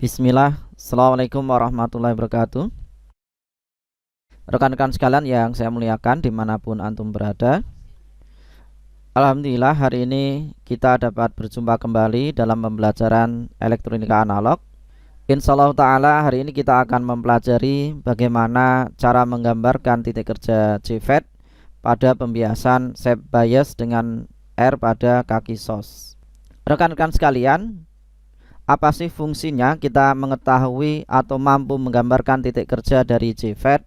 Bismillah, Assalamualaikum warahmatullahi wabarakatuh. Rekan-rekan sekalian yang saya muliakan dimanapun antum berada, Alhamdulillah hari ini kita dapat berjumpa kembali dalam pembelajaran elektronika analog. Insyaallah ta'ala hari ini kita akan mempelajari bagaimana cara menggambarkan titik kerja JFET pada pembiasan shape bias dengan R pada kaki sos. Rekan-rekan sekalian, apa sih fungsinya kita mengetahui atau mampu menggambarkan titik kerja dari JFET?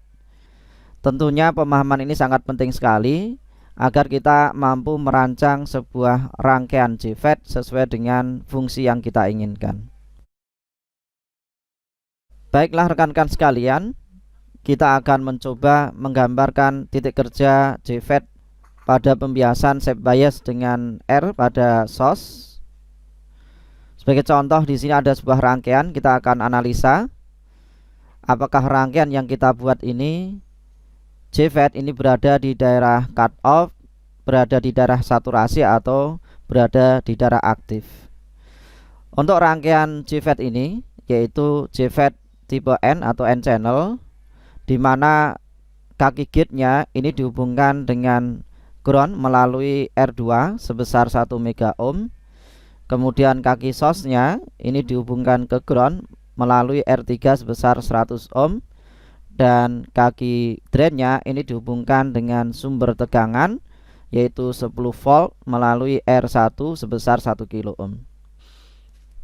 Tentunya pemahaman ini sangat penting sekali agar kita mampu merancang sebuah rangkaian JFET sesuai dengan fungsi yang kita inginkan. Baiklah rekan-rekan sekalian, kita akan mencoba menggambarkan titik kerja JFET pada pembiasan shape bias dengan R pada sos. Sebagai contoh, di sini ada sebuah rangkaian, kita akan analisa apakah rangkaian yang kita buat ini JFET ini berada di daerah cut off, berada di daerah saturasi, atau berada di daerah aktif. Untuk rangkaian JFET ini yaitu JFET tipe N atau N channel, di mana kaki gate-nya ini dihubungkan dengan ground melalui R2 sebesar 1 mega ohm. Kemudian kaki sosnya ini dihubungkan ke ground melalui R3 sebesar 100 ohm, dan kaki drainnya ini dihubungkan dengan sumber tegangan yaitu 10 volt melalui R1 sebesar 1 kilo ohm.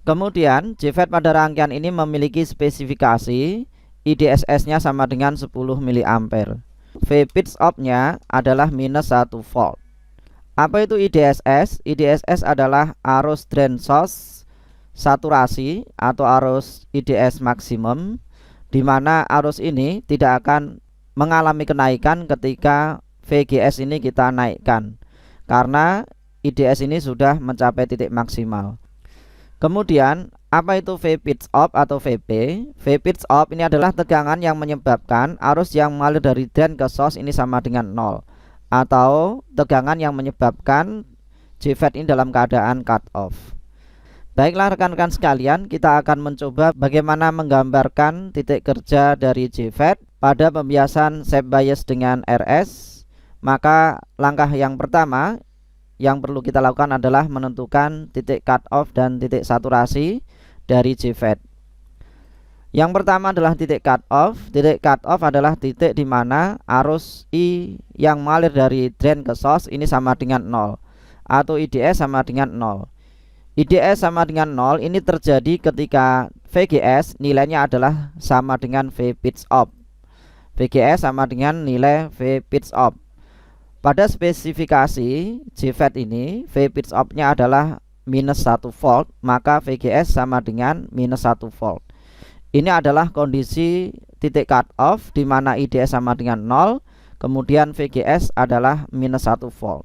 Kemudian JFET pada rangkaian ini memiliki spesifikasi IDSS-nya sama dengan 10 mA. V pitch off-nya adalah minus 1 volt. Apa itu IDSS? IDSS adalah arus drain source saturasi atau arus IDS maksimum, di mana arus ini tidak akan mengalami kenaikan ketika VGS ini kita naikkan karena IDS ini sudah mencapai titik maksimal. Kemudian apa itu V pitch off atau VP? V pitch off ini adalah tegangan yang menyebabkan arus yang mengalir dari drain ke source ini sama dengan 0, atau tegangan yang menyebabkan JFET ini dalam keadaan cut off. Baiklah rekan-rekan sekalian, kita akan mencoba bagaimana menggambarkan titik kerja dari JFET pada pembiasan shape bias dengan RS. Maka langkah yang pertama yang perlu kita lakukan adalah menentukan titik cut off dan titik saturasi dari JFET. Yang pertama adalah titik cut off. Titik cut off adalah titik di mana arus I yang mengalir dari drain ke source ini sama dengan 0, atau IDS sama dengan 0. IDS sama dengan 0 ini terjadi ketika VGS nilainya adalah sama dengan V pitch off. VGS sama dengan nilai V pitch off. Pada spesifikasi JFET ini V pitch off-nya adalah minus 1 volt, maka VGS sama dengan minus 1 volt. Ini adalah kondisi titik cut off di mana IDS sama dengan 0, kemudian VGS adalah minus 1 volt.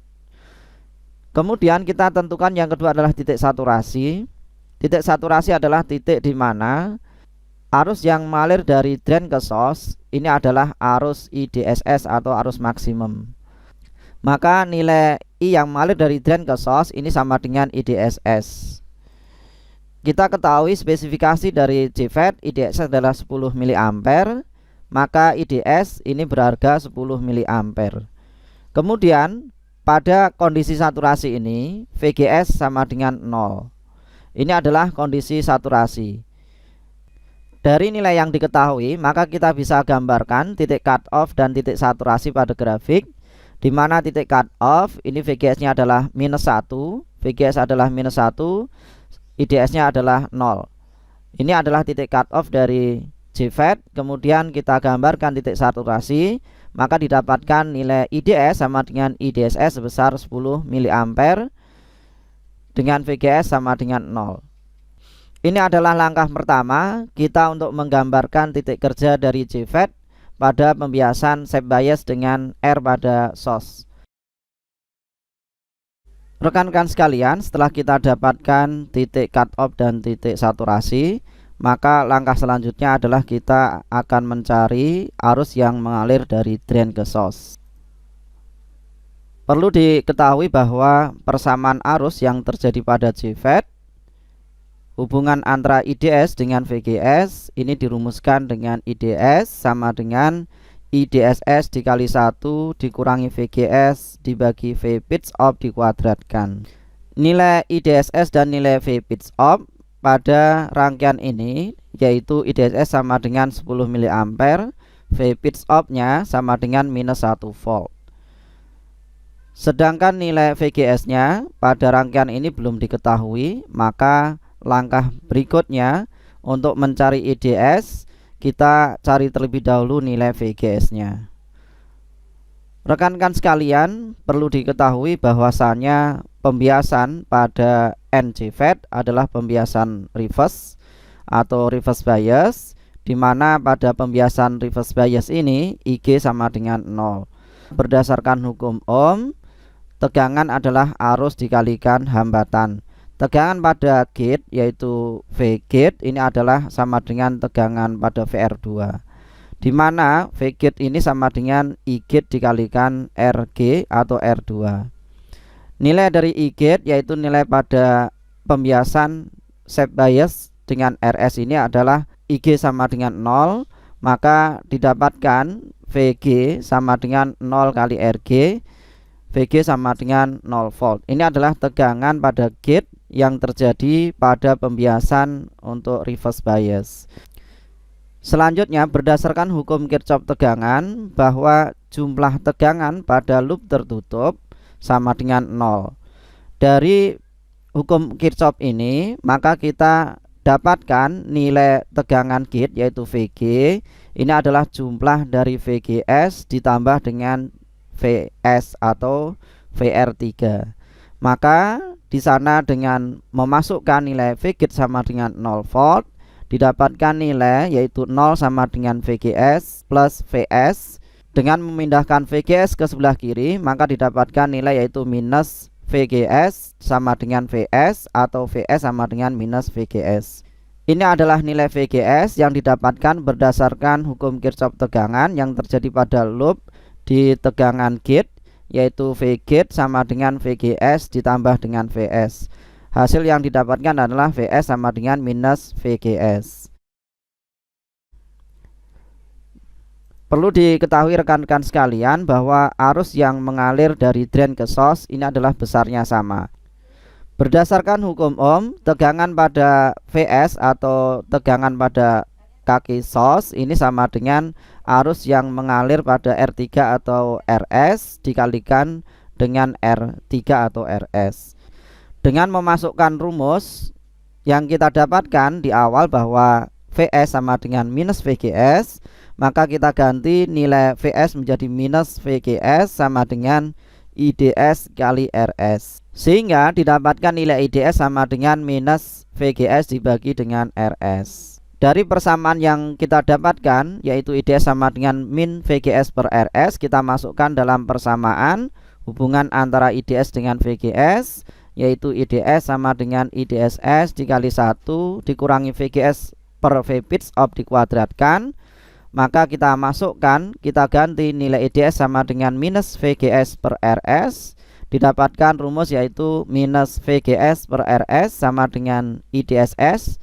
Kemudian kita tentukan yang kedua adalah titik saturasi. Titik saturasi adalah titik di mana arus yang mengalir dari drain ke source ini adalah arus IDSS atau arus maksimum. Maka nilai I yang mengalir dari drain ke source ini sama dengan IDSS. Kita ketahui spesifikasi dari JFET, IDSS adalah 10 mA, maka IDS ini berharga 10 mA. Kemudian pada kondisi saturasi ini VGS sama dengan 0. Ini adalah kondisi saturasi. Dari nilai yang diketahui, maka kita bisa gambarkan titik cut off dan titik saturasi pada grafik, di mana titik cut off ini VGS-nya adalah minus 1, VGS adalah minus 1, IDS-nya adalah 0. Ini adalah titik cut off dari JFET. Kemudian kita gambarkan titik saturasi, maka didapatkan nilai IDS sama dengan IDSS sebesar 10 mA dengan VGS sama dengan 0. Ini adalah langkah pertama kita untuk menggambarkan titik kerja dari JFET pada pembiasan shape bias dengan R pada sos. Rekan-rekan sekalian, setelah kita dapatkan titik cut off dan titik saturasi, maka langkah selanjutnya adalah kita akan mencari arus yang mengalir dari drain ke source. Perlu diketahui bahwa persamaan arus yang terjadi pada JFET hubungan antara IDS dengan VGS ini dirumuskan dengan IDS sama dengan IDSS dikali 1 dikurangi VGS dibagi V pitch off dikuadratkan. Nilai IDSS dan nilai V pitch off pada rangkaian ini yaitu IDSS sama dengan 10 mA, V pitch off nya sama dengan minus 1 volt. Sedangkan nilai VGS nya pada rangkaian ini belum diketahui, maka langkah berikutnya untuk mencari IDS kita cari terlebih dahulu nilai VGS nya. Rekan-rekan sekalian, perlu diketahui bahwasannya pembiasan pada NJFET adalah pembiasan reverse atau reverse bias, di mana pada pembiasan reverse bias ini IG sama dengan 0. Berdasarkan hukum Ohm, tegangan adalah arus dikalikan hambatan. Tegangan pada gate yaitu V gate ini adalah sama dengan tegangan pada VR2, di mana V gate ini sama dengan I gate dikalikan RG atau R2. Nilai dari I gate yaitu nilai pada pembiasan shape bias dengan RS ini adalah IG sama dengan 0, maka didapatkan VG sama dengan 0 kali RG, VG sama dengan 0 volt. Ini adalah tegangan pada gate yang terjadi pada pembiasan untuk reverse bias. Selanjutnya, berdasarkan hukum Kirchhoff tegangan bahwa jumlah tegangan pada loop tertutup sama dengan 0. Dari hukum Kirchhoff ini, maka kita dapatkan nilai tegangan gate yaitu VG ini adalah jumlah dari VGS ditambah dengan VS atau VR3. Maka di sana dengan memasukkan nilai V gate sama dengan 0 volt, didapatkan nilai yaitu 0 sama dengan VGS plus VS. Dengan memindahkan VGS ke sebelah kiri, maka didapatkan nilai yaitu minus VGS sama dengan VS atau VS sama dengan minus VGS. Ini adalah nilai VGS yang didapatkan berdasarkan hukum Kirchhoff tegangan yang terjadi pada loop di tegangan gate, yaitu V gate sama dengan VGS ditambah dengan VS. Hasil yang didapatkan adalah VS sama dengan minus VGS. Perlu diketahui rekan-rekan sekalian bahwa arus yang mengalir dari drain ke source ini adalah besarnya sama. Berdasarkan hukum Ohm, tegangan pada VS atau tegangan pada kaki source ini sama dengan arus yang mengalir pada R3 atau RS dikalikan dengan R3 atau RS. Dengan memasukkan rumus yang kita dapatkan di awal bahwa VS sama dengan minus VGS, maka kita ganti nilai VS menjadi minus VGS sama dengan IDS kali RS, sehingga didapatkan nilai IDS sama dengan minus VGS dibagi dengan RS. Dari persamaan yang kita dapatkan yaitu IDS sama dengan min VGS per RS, kita masukkan dalam persamaan hubungan antara IDS dengan VGS, yaitu IDS sama dengan IDSS dikali 1 dikurangi VGS per V pitch off dikuadratkan. Maka kita masukkan, kita ganti nilai IDS sama dengan minus VGS per RS, didapatkan rumus yaitu minus VGS per RS sama dengan IDSS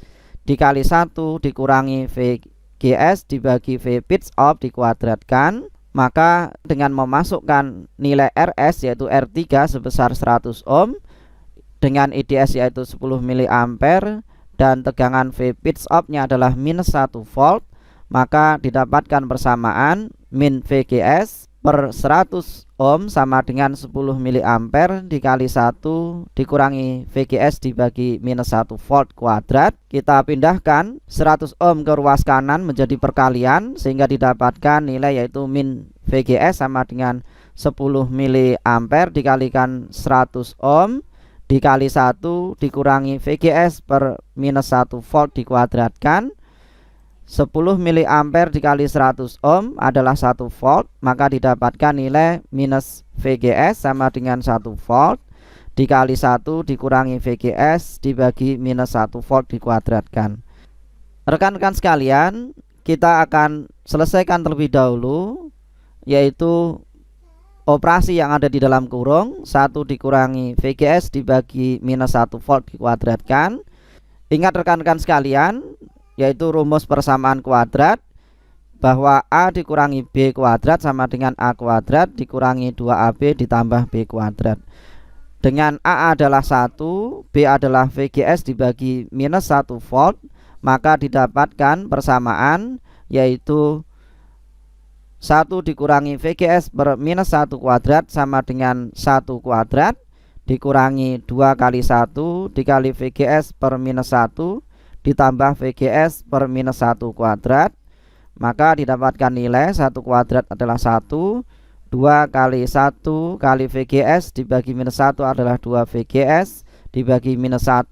dikali 1 dikurangi VGS dibagi V pitch off dikuadratkan. Maka dengan memasukkan nilai RS yaitu R3 sebesar 100 ohm dengan IDS yaitu 10 mA dan tegangan V pitch off nya adalah minus 1 volt, maka didapatkan persamaan min VGS per 100 ohm sama dengan 10 mA dikali 1 dikurangi VGS dibagi minus 1 volt kuadrat. Kita pindahkan 100 ohm ke ruas kanan menjadi perkalian sehingga didapatkan nilai yaitu min VGS sama dengan 10 mA dikalikan 100 ohm dikali 1 dikurangi VGS per minus 1 volt dikuadratkan. 10 mA dikali 100 ohm adalah 1 volt, maka didapatkan nilai minus VGS sama dengan 1 volt dikali 1 dikurangi VGS dibagi minus 1 volt dikuadratkan. Rekan-rekan sekalian, kita akan selesaikan terlebih dahulu yaitu operasi yang ada di dalam kurung 1 dikurangi VGS dibagi minus 1 volt dikuadratkan. Ingat rekan-rekan sekalian, yaitu rumus persamaan kuadrat, bahwa A dikurangi B kuadrat sama dengan A kuadrat dikurangi 2AB ditambah B kuadrat. Dengan A adalah 1, B adalah VGS dibagi minus 1 volt, maka didapatkan persamaan yaitu 1 dikurangi VGS per minus 1 kuadrat sama dengan 1 kuadrat dikurangi 2 kali 1 dikali VGS per minus 1 ditambah VGS per minus 1 kuadrat, maka didapatkan nilai 1 kuadrat adalah 1, 2 kali 1 kali VGS dibagi minus 1 adalah 2 VGS dibagi minus 1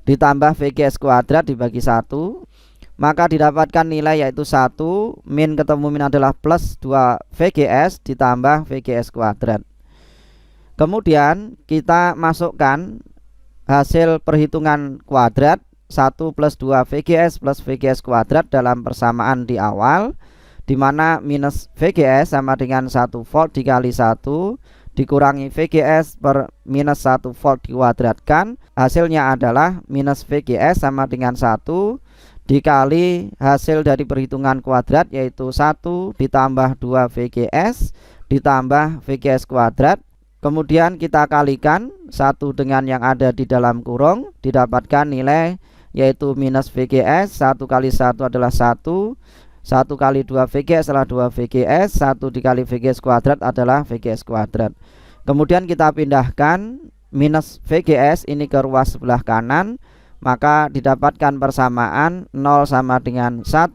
ditambah VGS kuadrat dibagi 1, maka didapatkan nilai yaitu 1, min ketemu min adalah plus 2 VGS ditambah VGS kuadrat. Kemudian kita masukkan hasil perhitungan kuadrat 1 plus 2 VGS plus VGS kuadrat dalam persamaan di awal, di mana minus VGS sama dengan 1 volt dikali 1 dikurangi VGS per minus 1 volt dikuadratkan, hasilnya adalah minus VGS sama dengan 1 dikali hasil dari perhitungan kuadrat yaitu 1 ditambah 2 VGS ditambah VGS kuadrat. Kemudian kita kalikan 1 dengan yang ada di dalam kurung, didapatkan nilai yaitu minus VGS, 1 kali 1 adalah 1, 1 kali 2 VGS adalah 2 VGS, 1 dikali VGS kuadrat adalah VGS kuadrat. Kemudian kita pindahkan minus VGS ini ke ruas sebelah kanan, maka didapatkan persamaan 0 sama dengan 1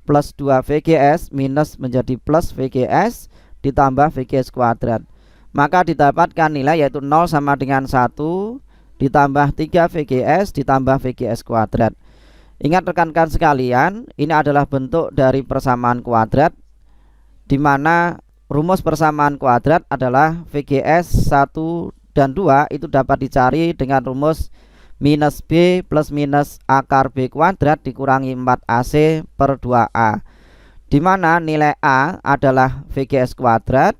plus 2 VGS minus menjadi plus VGS ditambah VGS kuadrat. Maka didapatkan nilai yaitu 0 sama dengan 1 ditambah 3 VGS ditambah VGS kuadrat. Ingat rekan-rekan sekalian, ini adalah bentuk dari persamaan kuadrat, di mana rumus persamaan kuadrat adalah VGS 1 dan 2 itu dapat dicari dengan rumus minus B plus minus akar B kuadrat dikurangi 4AC per 2A, di mana nilai A adalah VGS kuadrat,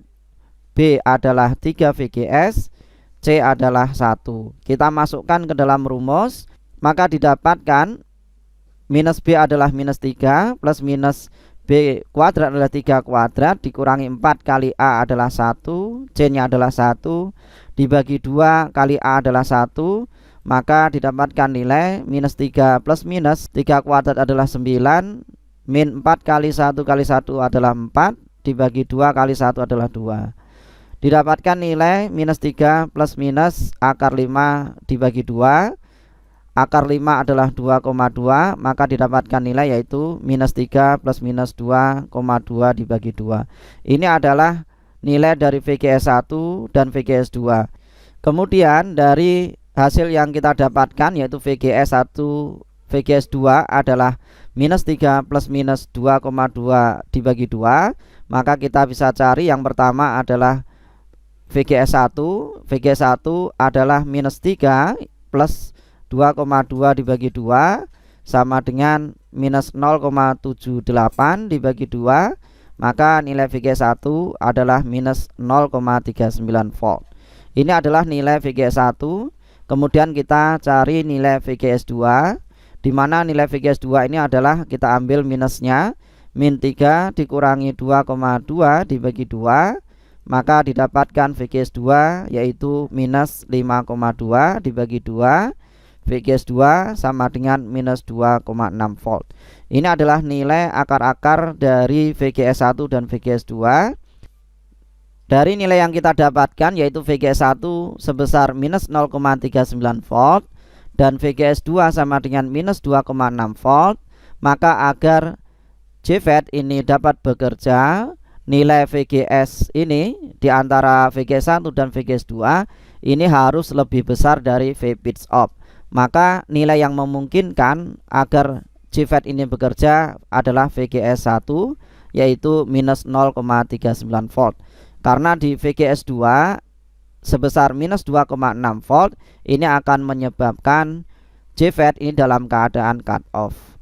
B adalah 3 VGS, C adalah 1. Kita masukkan ke dalam rumus, maka didapatkan minus B adalah minus 3 plus minus B kuadrat adalah 3 kuadrat dikurangi 4 kali A adalah 1, C nya adalah 1 dibagi 2 kali A adalah 1, maka didapatkan nilai minus 3 plus minus 3 kuadrat adalah 9, min 4 kali 1 kali 1 adalah 4 dibagi 2 kali 1 adalah 2. Didapatkan nilai minus 3 plus minus akar 5 dibagi 2, akar 5 adalah 2,2, maka didapatkan nilai yaitu minus 3 plus minus 2,2 dibagi 2. Ini adalah nilai dari VGS 1 dan VGS 2. Kemudian dari hasil yang kita dapatkan yaitu VGS 1 VGS 2 adalah minus 3 plus minus 2,2 dibagi 2, maka kita bisa cari yang pertama adalah VGS 1. VGS 1 adalah minus 3 plus 2,2 dibagi 2 sama dengan minus 0,78 dibagi 2, maka nilai VGS 1 adalah minus 0,39 volt. Ini adalah nilai VGS 1. Kemudian kita cari nilai VGS 2, di mana nilai VGS 2 ini adalah kita ambil minusnya, min 3 dikurangi 2,2 dibagi 2, maka didapatkan VGS 2 yaitu minus 5,2 dibagi 2, VGS 2 sama dengan minus 2,6 volt. Ini adalah nilai akar-akar dari VGS 1 dan VGS 2. Dari nilai yang kita dapatkan yaitu VGS 1 sebesar minus 0,39 volt dan VGS 2 sama dengan minus 2,6 volt, maka agar JFET ini dapat bekerja, nilai VGS ini di antara VGS 1 dan VGS 2 ini harus lebih besar dari V pitch off. Maka nilai yang memungkinkan agar JFET ini bekerja adalah VGS 1 yaitu minus 0,39 volt. Karena di VGS 2 sebesar minus 2,6 volt ini akan menyebabkan JFET ini dalam keadaan cut off.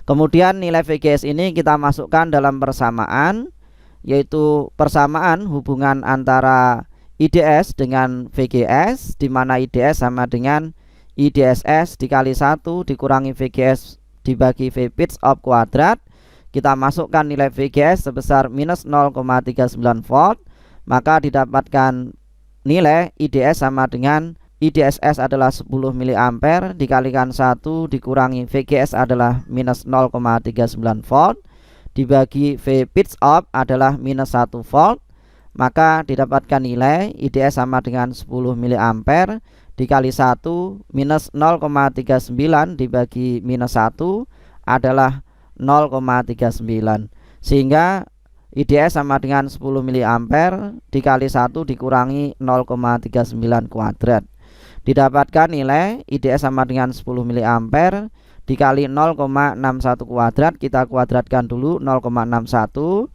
Kemudian nilai VGS ini kita masukkan dalam persamaan, yaitu persamaan hubungan antara IDS dengan VGS, di mana IDS sama dengan IDSS dikali 1 dikurangi VGS dibagi V pitch up kuadrat. Kita masukkan nilai VGS sebesar minus 0,39 volt, maka didapatkan nilai IDS sama dengan IDSS adalah 10 mA dikalikan 1 dikurangi VGS adalah minus 0,39 volt dibagi V pitch up adalah minus 1 volt, maka didapatkan nilai IDS sama dengan 10 mA dikali 1 minus 0,39 dibagi minus 1 adalah 0,39, sehingga IDS sama dengan 10 mA dikali 1 dikurangi 0,39 kuadrat. Didapatkan nilai IDS sama dengan 10 mA dikali 0,61 kuadrat. Kita kuadratkan dulu 0,61,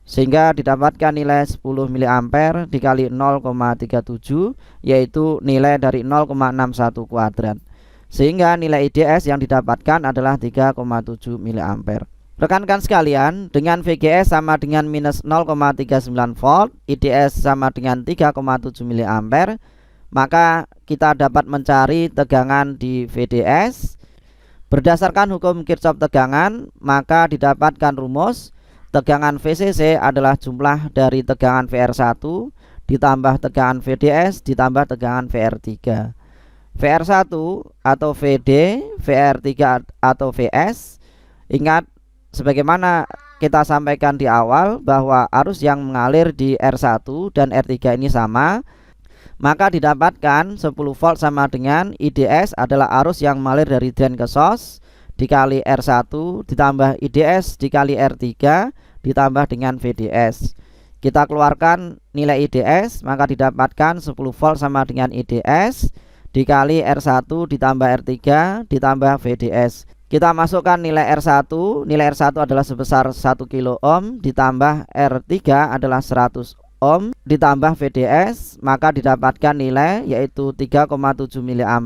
sehingga didapatkan nilai 10 mA dikali 0,37, yaitu nilai dari 0,61 kuadrat. Sehingga nilai IDS yang didapatkan adalah 3,7 mA. Rekan-rekan sekalian, dengan VGS sama dengan minus 0,39 volt, IDS sama dengan 3,7 mA, maka kita dapat mencari tegangan di VDS. Berdasarkan hukum Kirchhoff tegangan, maka didapatkan rumus tegangan VCC adalah jumlah dari tegangan VR1 ditambah tegangan VDS ditambah tegangan VR3. VR1 atau VD, VR3 atau VS. Ingat, sebagaimana kita sampaikan di awal bahwa arus yang mengalir di R1 dan R3 ini sama, maka didapatkan 10 volt sama dengan IDS adalah arus yang mengalir dari drain ke source dikali R1 ditambah IDS dikali R3 ditambah dengan VDS. Kita keluarkan nilai IDS, maka didapatkan 10 volt sama dengan IDS dikali R1 ditambah R3 ditambah VDS. Kita masukkan nilai R1. Nilai R1 adalah sebesar 1 kilo ohm ditambah R3 adalah 100 ohm ditambah VDS, maka didapatkan nilai yaitu 3,7 mA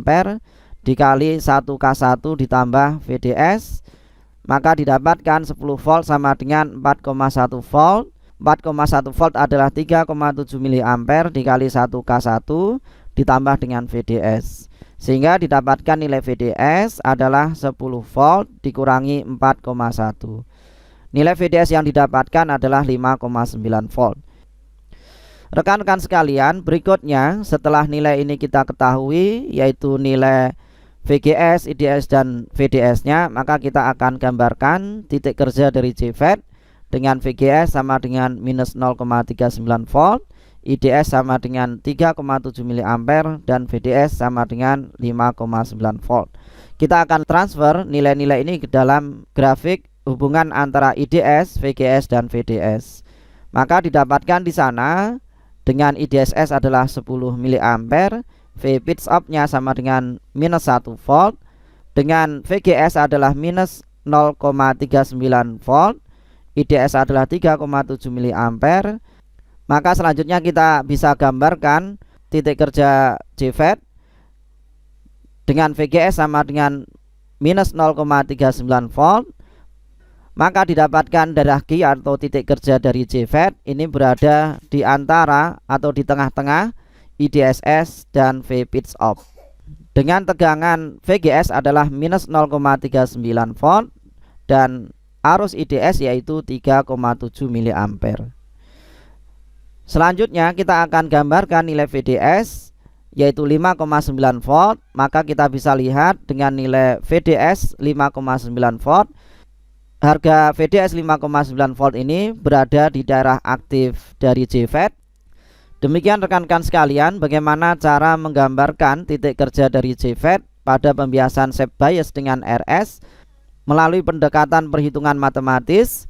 dikali 1K1 ditambah VDS, maka didapatkan 10 volt sama dengan 4,1 volt. 4,1 volt adalah 3,7 mA dikali 1K1 ditambah dengan VDS, sehingga didapatkan nilai VDS adalah 10 volt dikurangi 4,1. Nilai VDS yang didapatkan adalah 5,9 volt. Rekan-rekan sekalian, berikutnya setelah nilai ini kita ketahui yaitu nilai VGS, IDS dan VDS-nya, maka kita akan gambarkan titik kerja dari JFET dengan VGS sama dengan minus 0,39 volt, IDS sama dengan 3,7 mA dan VDS sama dengan 5,9 volt. Kita akan transfer nilai-nilai ini ke dalam grafik hubungan antara IDS, VGS dan VDS. Maka didapatkan di sana dengan IDSS adalah 10 mA, V pitch up-nya sama dengan minus 1 volt, dengan VGS adalah minus 0,39 volt, IDS adalah 3,7 mA. Maka selanjutnya kita bisa gambarkan titik kerja JFET dengan VGS sama dengan minus 0,39 volt. Maka didapatkan darah Q atau titik kerja dari JFET ini berada di antara atau di tengah-tengah IDSS dan V pitch up. Dengan tegangan VGS adalah minus 0,39 volt dan arus IDS yaitu 3,7 mA. Selanjutnya kita akan gambarkan nilai VDS yaitu 5,9 volt. Maka kita bisa lihat dengan nilai VDS 5,9 volt, harga VDS 5,9 volt ini berada di daerah aktif dari JFET. Demikian rekan-rekan sekalian, bagaimana cara menggambarkan titik kerja dari JFET pada pembiasan shape bias dengan RS melalui pendekatan perhitungan matematis.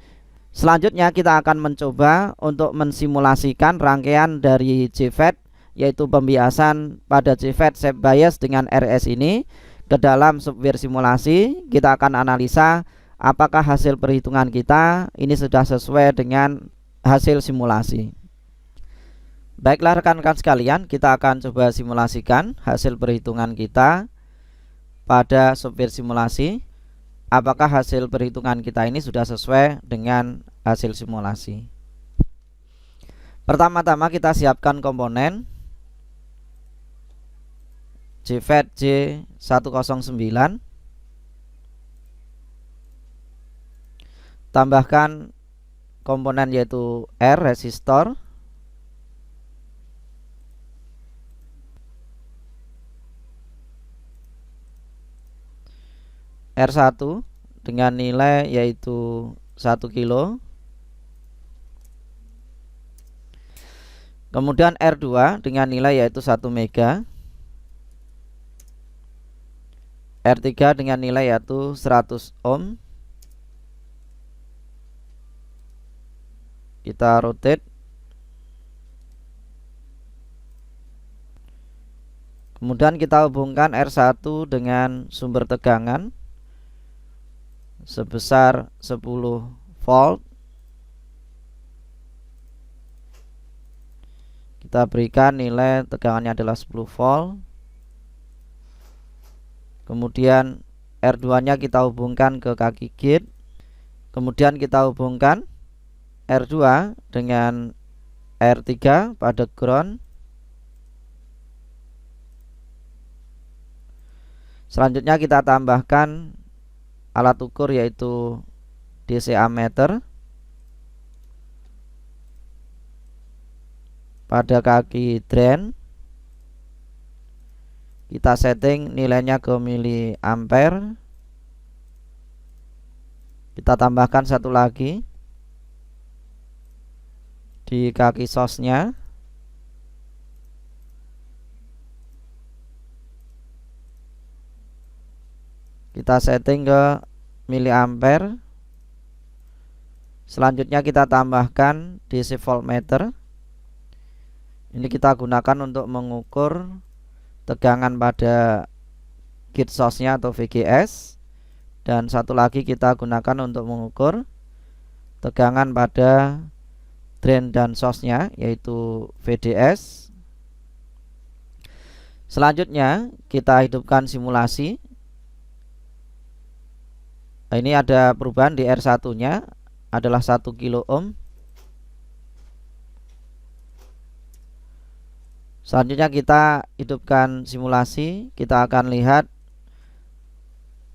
Selanjutnya kita akan mencoba untuk mensimulasikan rangkaian dari JFET yaitu pembiasan pada JFET shape bias dengan RS ini ke dalam software simulasi. Kita akan analisa apakah hasil perhitungan kita ini sudah sesuai dengan hasil simulasi. Baiklah rekan-rekan sekalian, kita akan coba simulasikan hasil perhitungan kita pada software simulasi. Apakah hasil perhitungan kita ini sudah sesuai dengan hasil simulasi. Pertama-tama kita siapkan komponen. JFET J109, tambahkan komponen yaitu R resistor, R1 dengan nilai yaitu 1 kilo, kemudian R2 dengan nilai yaitu 1 mega, R3 dengan nilai yaitu 100 ohm. Kita rotate, kemudian kita hubungkan R1 dengan sumber tegangan sebesar 10 volt. Kita berikan nilai tegangannya adalah 10 volt. Kemudian R2 nya kita hubungkan ke kaki gate. Kemudian kita hubungkan R2 dengan R3 pada ground. Selanjutnya kita tambahkan alat ukur yaitu DC ammeter pada kaki drain. Kita setting nilainya ke miliampere. Kita tambahkan satu lagi di kaki source-nya. Kita setting ke miliampere. Selanjutnya kita tambahkan DC voltmeter. Ini kita gunakan untuk mengukur tegangan pada gate source-nya atau VGS. Dan satu lagi kita gunakan untuk mengukur tegangan pada drain dan source-nya yaitu VDS. Selanjutnya kita hidupkan simulasi. Ini ada perubahan di R1 nya adalah 1 kilo ohm. Selanjutnya kita hidupkan simulasi. Kita akan lihat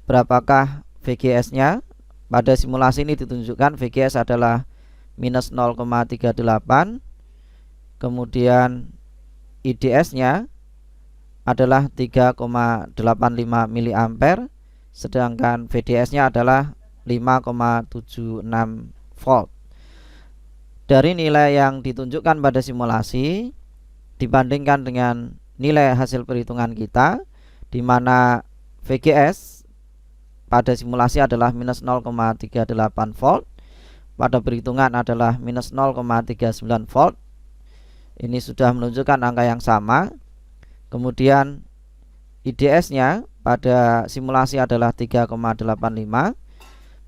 berapakah VGS nya. Pada simulasi ini ditunjukkan VGS adalah minus 0,38. Kemudian IDS nya adalah 3,85 miliampere, sedangkan VDS nya adalah 5,76 volt. Dari nilai yang ditunjukkan pada simulasi dibandingkan dengan nilai hasil perhitungan kita, di mana VGS pada simulasi adalah minus 0,38 volt, pada perhitungan adalah minus 0,39 volt. Ini sudah menunjukkan angka yang sama. Kemudian IDS nya pada simulasi adalah 3,85.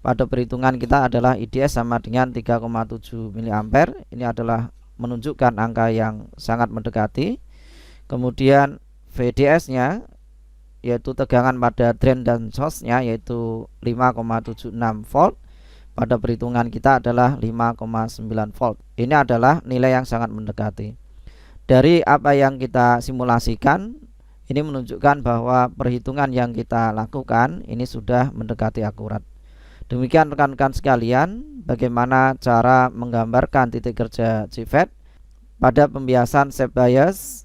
Pada perhitungan kita adalah IDS sama dengan 3,7 miliampere. Ini adalah menunjukkan angka yang sangat mendekati. Kemudian VDS nya yaitu tegangan pada drain dan source nya yaitu 5,76 volt. Pada perhitungan kita adalah 5,9 volt. Ini adalah nilai yang sangat mendekati. Dari apa yang kita simulasikan, ini menunjukkan bahwa perhitungan yang kita lakukan ini sudah mendekati akurat. Demikian rekan-rekan sekalian, bagaimana cara menggambarkan titik kerja JFET pada pembiasan shape bias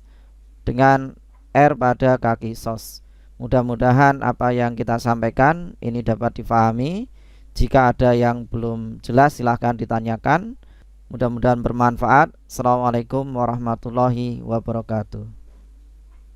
dengan R pada kaki source. Mudah-mudahan apa yang kita sampaikan ini dapat difahami. Jika ada yang belum jelas silahkan ditanyakan. Mudah-mudahan bermanfaat. Assalamualaikum warahmatullahi wabarakatuh.